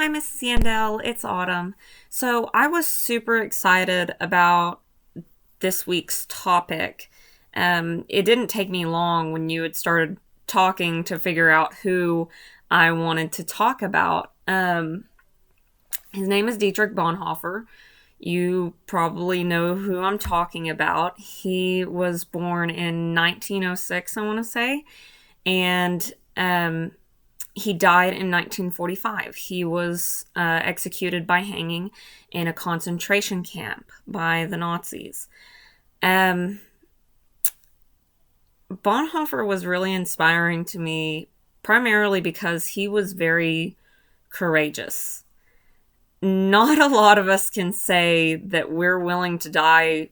Hi, Mrs. Yandell. It's Autumn. So I was super excited about this week's topic. It didn't take me long when you had started talking to figure out who I wanted to talk about. His name is Dietrich Bonhoeffer. You probably know who I'm talking about. He was born in 1906, I want to say, and he died in 1945. He was executed by hanging in a concentration camp by the Nazis. Um, Bonhoeffer was really inspiring to me, primarily because he was very courageous. Not a lot of us can say that we're willing to die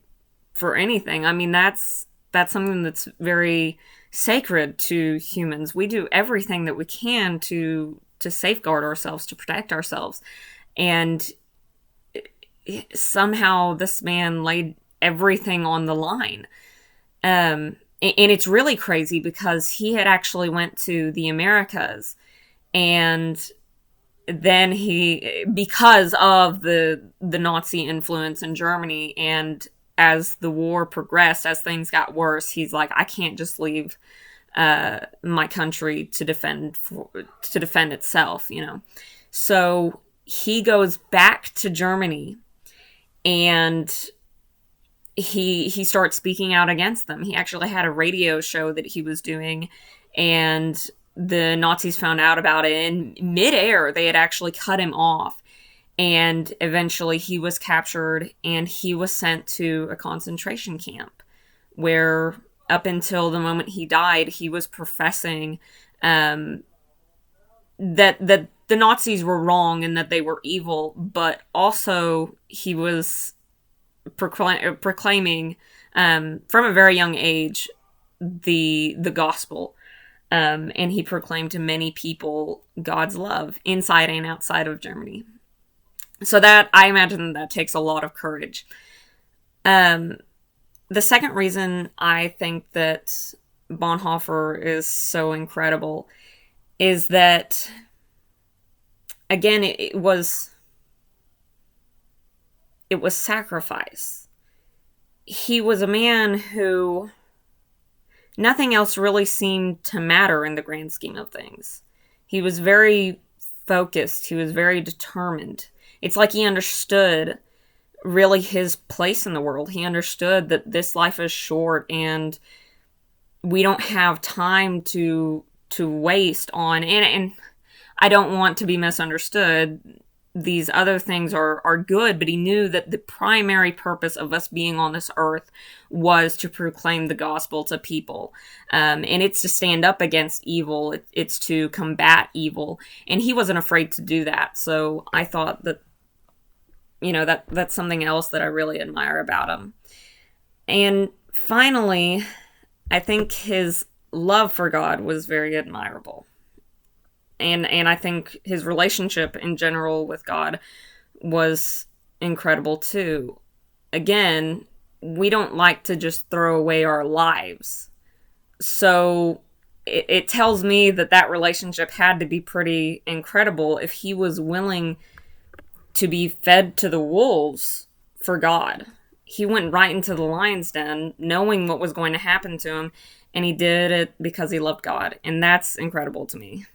for anything. I mean, that's something that's very sacred to humans. We do everything that we can to safeguard ourselves, to protect ourselves. And somehow this man laid everything on the line. And it's really crazy because he had actually went to the Americas, and then he, because of the Nazi influence in Germany, and as the war progressed, as things got worse, he's like, I can't just leave my country to defend itself, you know. So he goes back to Germany, and he starts speaking out against them. He actually had a radio show that he was doing, and the Nazis found out about it in midair. They had actually cut him off, and eventually he was captured and he was sent to a concentration camp where, up until the moment he died, he was professing that the Nazis were wrong and that they were evil, but also he was proclaiming from a very young age the gospel. And he proclaimed to many people God's love inside and outside of Germany. So that, I imagine that takes a lot of courage. The second reason I think that Bonhoeffer is so incredible is that, again, it was sacrifice. He was a man who nothing else really seemed to matter in the grand scheme of things. He was very focused. He was very determined. It's like he understood really his place in the world. He understood that this life is short and we don't have time to waste on, and I don't want to be misunderstood. These other things are good, but he knew that the primary purpose of us being on this earth was to proclaim the gospel to people. And it's to stand up against evil. It's to combat evil. And he wasn't afraid to do that. So I thought that, you know, that's something else that I really admire about him. And finally, I think his love for God was very admirable. And I think his relationship in general with God was incredible too. Again, we don't like to just throw away our lives. So it tells me that relationship had to be pretty incredible if he was willing to be fed to the wolves for God. He went right into the lion's den knowing what was going to happen to him, and he did it because he loved God. And that's incredible to me.